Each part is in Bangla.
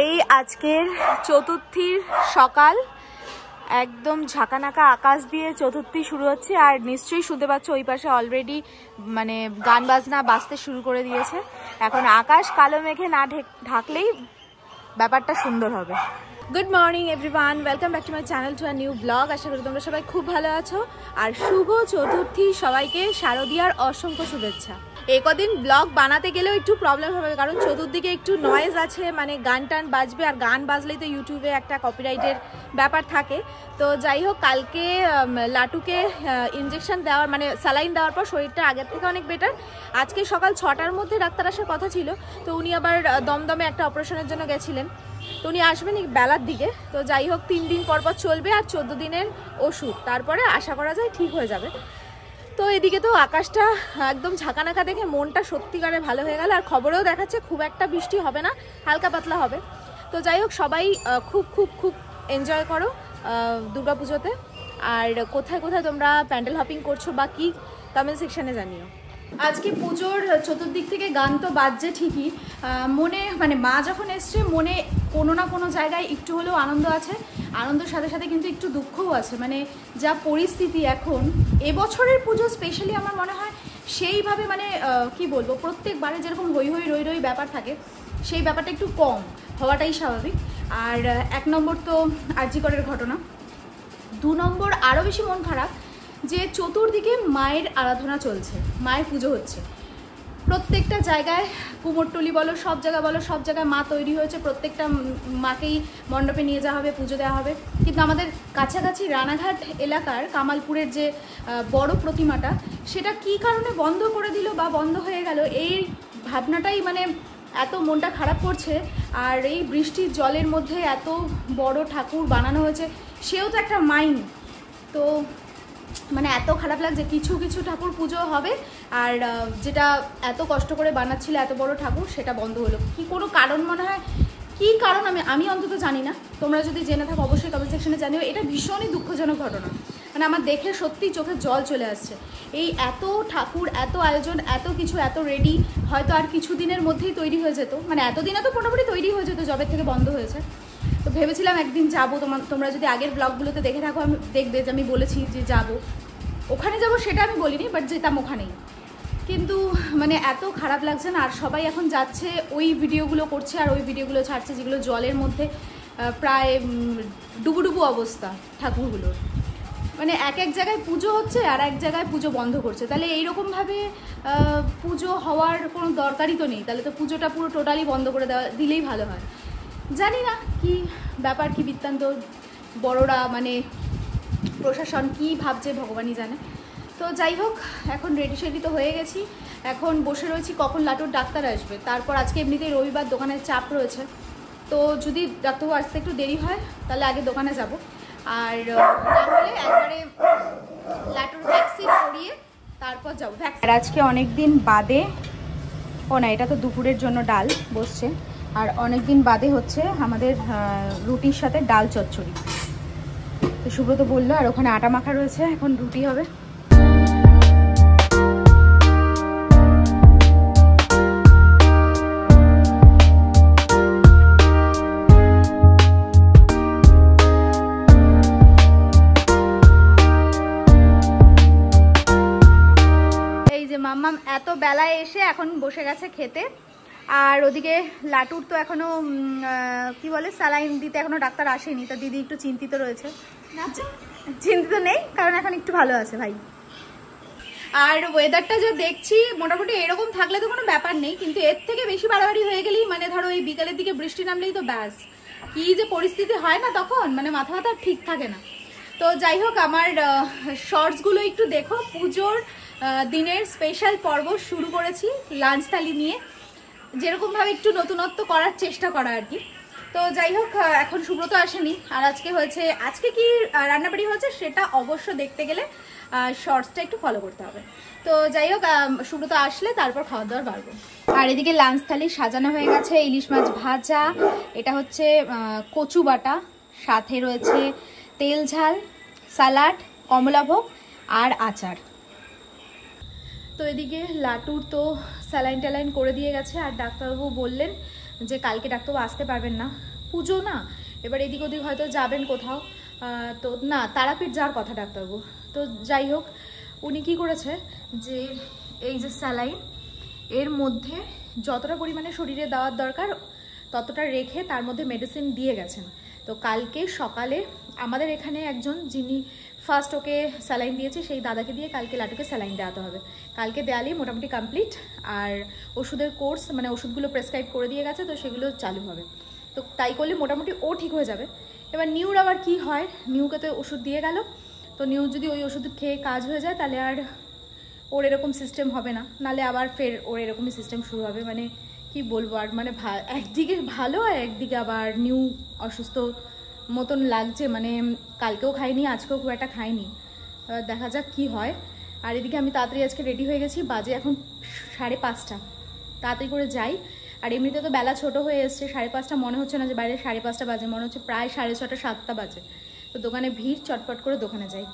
এই আজকের চতুর্থীর সকাল, একদম ঝাঁকানাকা আকাশ দিয়ে চতুর্থী শুরু হচ্ছে। আর নিশ্চয়ই শুনতে পাচ্ছ ওই পাশে অলরেডি মানে গান বাজনা বাজতে শুরু করে দিয়েছে। এখন আকাশ কালো মেঘে না ঢাকলেই ব্যাপারটা সুন্দর হবে। Good morning everyone, welcome back to my channel to a new blog. আশা করি তোমরা সবাই খুব ভালো আছো। আর শুভ চতুর্থী সবাইকে, শারদীয়ার অসংখ্য শুভেচ্ছা। এই কদিন ব্লগ বানাতে গেলেও একটু প্রবলেম হবে, কারণ চতুর্দিকে একটু নয়েজ আছে, মানে গান টান বাজবে, আর গান বাজলেই তো ইউটিউবে একটা কপিরাইটের ব্যাপার থাকে। তো যাই হোক, কালকে লাটুকে ইনজেকশন দেওয়ার মানে স্যালাইন দেওয়ার পর শরীরটা আগের থেকে অনেক বেটার। আজকে সকাল 6টার মধ্যে ডাক্তার আসার কথা ছিল, তো উনি আবার দমদমে একটা অপারেশনের জন্য গেছিলেন, তো উনি আসবেন বেলার দিকে। তো যাই হোক, 3 দিন পর পর চলবে আর 14 দিনের ওষুধ, তারপরে আশা করা যায় ঠিক হয়ে যাবে। তো এদিকে তো আকাশটা একদম ঝাঁকানাকা দেখে মনটা সত্যিকারে ভালো হয়ে গেল। আর খবরেও দেখাচ্ছে খুব একটা বৃষ্টি হবে না, হালকা পাতলা হবে। তো যাই হোক, সবাই খুব খুব খুব এনজয় করো দুর্গাপুজোতে। আর কোথায় কোথায় তোমরা প্যান্ডেল হপিং করছো বা কি, কমেন্ট সেকশানে জানিও। আজকে পুজোর চতুর্দিক থেকে গান তো বাজছে ঠিকই, মনে মানে মা যখন এসছে মনে কোনো না কোনো জায়গায় একটু হলেও আনন্দ আছে। আনন্দের সাথে সাথে কিন্তু একটু দুঃখও আছে, মানে যা পরিস্থিতি এখন এবছরের পুজো স্পেশালি আমার মনে হয় সেইভাবে মানে কি বলবো, প্রত্যেকবারে যেরকম হই হই রই রই ব্যাপার থাকে, সেই ব্যাপারটা একটু কম হওয়াটাই স্বাভাবিক। আর 1 নম্বর তো আরজি করের ঘটনা, 2 নম্বর আরও বেশি মন খারাপ যে চতুর্দিকে মায়ের আরাধনা চলছে, মায়ের পুজো হচ্ছে প্রত্যেকটা জায়গায়, কুমোরটুলি বলো, সব জায়গায় বলো, সব জায়গায় মা তৈরি হয়েছে, প্রত্যেকটা মাকেই মণ্ডপে নিয়ে যাওয়া হবে, পুজো দেওয়া হবে। কিন্তু আমাদের কাছাকাছি রানাঘাট এলাকার কামালপুরের যে বড় প্রতিমাটা, সেটা কী কারণে বন্ধ করে দিল বা বন্ধ হয়ে গেল, এই ভাবনাটাই মানে এত মনটা খারাপ করছে। আর এই বৃষ্টির জলের মধ্যে এত বড় ঠাকুর বানানো হয়েছে, সেও তো একটা মাইন্ড, তো মানে এত খারাপ লাগছে। কিছু কিছু ঠাকুর পুজো হবে, আর যেটা এত কষ্ট করে বানাচ্ছিল এত বড় ঠাকুর, সেটা বন্ধ হলো। কি কোনো কারণ মনে হয়, কি কারণ আমি অন্তত জানি না। তোমরা যদি জেনে থাকো অবশ্যই কমেন্ট সেকশনে জানিও। এটা ভীষণই দুঃখজনক ঘটনা, মানে আমার দেখে সত্যি চোখে জল চলে আসছে। এই এত ঠাকুর, এত আয়োজন, এত কিছু, এত রেডি, হয়তো আর কিছু দিনের মধ্যেই তৈরি হয়ে যেত, মানে এতদিনে তো মোটামুটি তৈরি হয়ে যেত যবে থেকে বন্ধ হয়েছে। তো ভেবেছিলাম একদিন যাবো, তোমরা যদি আগের ব্লগগুলোতে দেখে থাকো, আমি দেখবে যে আমি বলেছি যে যাবো, ওখানে যাবো সেটা আমি বলিনি, বাট যেতাম ওখানেই। কিন্তু মানে এত খারাপ লাগছে না। আর সবাই এখন যাচ্ছে ওই ভিডিওগুলো করছে আর ওই ভিডিওগুলো ছাড়ছে যেগুলো জলের মধ্যে প্রায় ডুবুডুবু অবস্থা ঠাকুরগুলোর, মানে এক এক জায়গায় পুজো হচ্ছে আর এক জায়গায় পুজো বন্ধ করছে। তাহলে এইরকমভাবে পুজো হওয়ার কোনো দরকারই তো নেই, তাহলে তো পুজোটা পুরো টোটালি বন্ধ করে দিলেই ভালো হয়। জানি না কি ব্যাপার, কি বৃত্তান্ত, বড়রা মানে প্রশাসন কি ভাবছে ভগবানই জানে। তো যাই হোক, এখন রেডি সেডি তো হয়ে গেছি, এখন বসে রয়েছি কখন লাটুর ডাক্তার আসবে। তারপর আজকে এমনিতেই রবিবার, দোকানের চাপ রয়েছে, তো যদি ডাক্তারবাবু আসতে একটু দেরি হয় তাহলে আগে দোকানে যাব, আর না হলে একবারে লাটুর ভ্যাকসিন করিয়ে তারপর যাবো। আর আজকে অনেক দিন বাদে, ও না এটা তো দুপুরের জন্য ডাল বসছে, আর অনেক দিন বাদে হচ্ছে আমাদের রুটির সাথে ডাল চচ্চড়ি। তো সুব্রত বললো, আর ওখানে আটা মাখা রয়েছে, এখন রুটি হবে। এই যে মাম্মাম এত বেলায় এসে এখন বসে গেছে খেতে। আর ওদিকে লাটুর তো এখনো কি বলে স্যালাইন দিতে এখনো ডাক্তার আসেনি, তা দিদি একটু চিন্তিত রয়েছে। চিন্তিত নেই, কারণ এখন একটু ভালো আছে ভাই। আর ওয়েদারটা যে দেখছি মোটামুটি এরকম থাকলে তো কোনো ব্যাপার নেই, কিন্তু এর থেকে বেশি বাড়াবাড়ি হয়ে গেলেই মানে ধরো এই বিকালের দিকে বৃষ্টি নামলেই তো ব্যাস কি যে পরিস্থিতি হয় না, তখন মানে মাথা মাথা ঠিক থাকে না। তো যাই হোক, আমার শর্টসগুলো একটু দেখো। পুজোর দিনের স্পেশাল পর্ব শুরু করেছি লাঞ্চ থালি নিয়ে, যেরকমভাবে একটু নতুনত্ব করার চেষ্টা করা আর কি। তো যাই হোক, এখন সুব্রত আসেনি, আর আজকে হয়েছে, আজকে কি রান্নাবাড়ি হয়েছে সেটা অবশ্য দেখতে গেলে শর্টসটা একটু ফলো করতে হবে। তো যাই হোক, সুব্রত আসলে তারপর খাওয়া দাওয়ার বাড়বো। আর এদিকে লাঞ্চ থালি সাজানো হয়ে গেছে, ইলিশ মাছ ভাজা, এটা হচ্ছে কচু বাটা, সাথে রয়েছে তেল ঝাল, সালাড, কমলাভোগ আর আচার। তো এদিকে লাটুর তো স্যালাইন ট্যালাইন করে দিয়ে গেছে, আর ডাক্তারবাবু বললেন যে কালকে ডাক্তারবাবু আসতে পারবেন না, পুজো না, এবার এদিক ওদিক হয়তো যাবেন কোথাও, তো না তারাপীঠ যাওয়ার কথা ডাক্তারবাবু। তো যাই হোক, উনি কি করেছে যে এই যে স্যালাইন এর মধ্যে যতটা পরিমাণে শরীরে দেওয়ার দরকার ততটা রেখে তার মধ্যে মেডিসিন দিয়ে গেছেন। তো কালকে সকালে আমাদের এখানে একজন যিনি ফার্স্ট ওকে স্যালাইন দিয়েছে সেই দাদাকে দিয়ে কালকে লাটুকে স্যালাইন দেওয়াতে হবে। কালকে দেওয়ালেই মোটামুটি কমপ্লিট, আর ওষুধের কোর্স মানে ওষুধগুলো প্রেসক্রাইব করে দিয়ে গেছে, তো সেগুলো চালু হবে। তো তাই করলে মোটামুটি ও ঠিক হয়ে যাবে। এবার নিউর আবার কি হয়, নিউকে তো ওষুধ দিয়ে গেল, তো নিউ যদি ওই ওষুধ খেয়ে কাজ হয়ে যায় তাহলে আর ওর এরকম সিস্টেম হবে না, নাহলে আবার ফের ওর এরকমই সিস্টেম শুরু হবে। মানে কি বলবো আর, মানে একদিকে ভালো আর একদিকে আবার নিউ অসুস্থ মতন লাগছে। মানে কালকেও খাইনি, আজকেও খুব একটা খাইনি, দেখা যাক কি হয়। আর এদিকে আমি তাড়াতাড়ি আজকে রেডি হয়ে গেছি, বাজে এখন 5:30, তাড়াতাড়ি করে যাই। আর এমনিতে তো বেলা ছোট হয়ে এসছে, 5:30 মনে হচ্ছে না যে বাইরে 5:30 বাজে, মনে হচ্ছে প্রায় 6:30 7টা বাজে। তো দোকানে ভিড়, চটপট করে দোকানে যাই।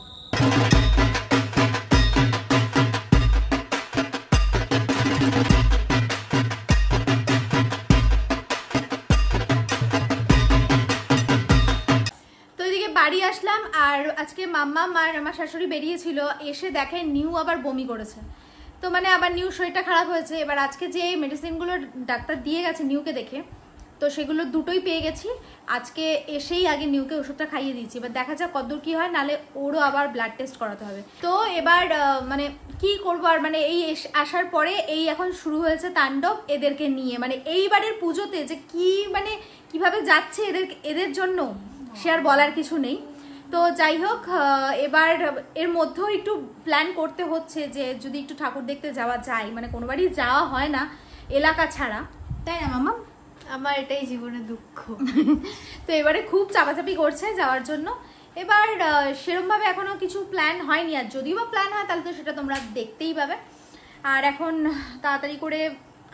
বাড়ি আসলাম, আর আজকে মাম্মা আর আমার শাশুড়ি বেরিয়েছিল, এসে দেখে নিউ আবার বমি করেছে। তো মানে আবার নিউ শরীরটা খারাপ হয়েছে। এবার আজকে যে মেডিসিনগুলো ডাক্তার দিয়ে গেছে নিউকে দেখে, তো সেগুলো দুটোই পেয়ে গেছি। আজকে এসেই আগে নিউকে ওষুধটা খাইয়ে দিয়েছি, এবার দেখা যাক কতদূর কি হয়, নালে ওরও আবার ব্লাড টেস্ট করাতে হবে। তো এবার মানে কি করবো আর, মানে এই আসার পরে এই এখন শুরু হয়েছে তাণ্ডব এদেরকে নিয়ে। মানে এইবারের পুজোতে যে কি মানে কিভাবে যাচ্ছে এদের জন্য সে আর বলার কিছু নেই। তো যাই হোক, এবার এর মধ্যেও একটু প্ল্যান করতে হচ্ছে যে যদি একটু ঠাকুর দেখতে যাওয়া যায়, মানে কোনোবারই যাওয়া হয় না এলাকা ছাড়া, তাই না মামা? আমার এটাই জীবনে দুঃখ। তো এবারে খুব চাপাচাপি করছে যাওয়ার জন্য। এবার সেরমভাবে এখনো কিছু প্ল্যান হয়নি, আর যদিও বা প্ল্যান হয় তাহলে তো সেটা তোমরা দেখতেই পাবে। আর এখন তাড়াতাড়ি করে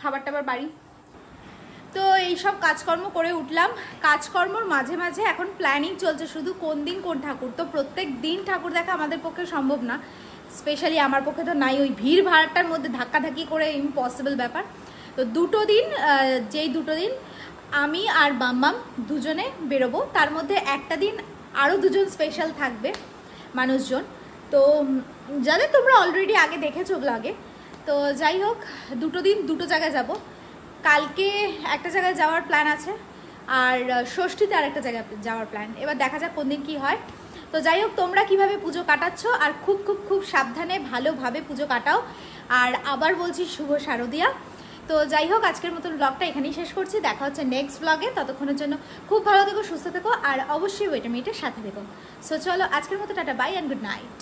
খাবার টাবার বাড়ি, তো এইসব কাজকর্ম করে উঠলাম। কাজকর্মর মাঝে মাঝে এখন প্ল্যানিং চলছে শুধু কোন দিন কোন ঠাকুর। তো প্রত্যেক দিন ঠাকুর দেখা আমাদের পক্ষে সম্ভব না, স্পেশালি আমার পক্ষে তো নাই, ওই ভিড় ভাড়াটার মধ্যে ধাক্কাধাক্কি করে ইম্পসিবল ব্যাপার। তো দুটো দিন, যেই দুটো দিন আমি আর বাম্মাম দুজনে বেরোবো, তার মধ্যে একটা দিন আরও দুজন স্পেশাল থাকবে মানুষজন, তো যাদের তোমরা অলরেডি আগে দেখেছো ব্লগে। তো যাই হোক, দুটো দিন দুটো জায়গায় যাব। কালকে একটা জায়গায় যাওয়ার প্ল্যান আছে, আর ষষ্ঠীতে আরেকটা জায়গায় যাওয়ার প্ল্যান। এবার দেখা যাক কোন দিন কী হয়। তো যাই হোক, তোমরা কিভাবে পুজো কাটাচ্ছ, আর খুব খুব খুব সাবধানে ভালোভাবে পুজো কাটাও। আর আবার বলছি শুভ শারদিয়া। তো যাই হোক, আজকের মতন ব্লগটা এখানেই শেষ করছি, দেখা হচ্ছে নেক্সট ব্লগে। ততক্ষণের জন্য খুব ভালো থেকো, সুস্থ থেকো, আর অবশ্যই ওয়েটা মিটের সাথে থেকো। সো চলো আজকের মতো tata, bye and good night.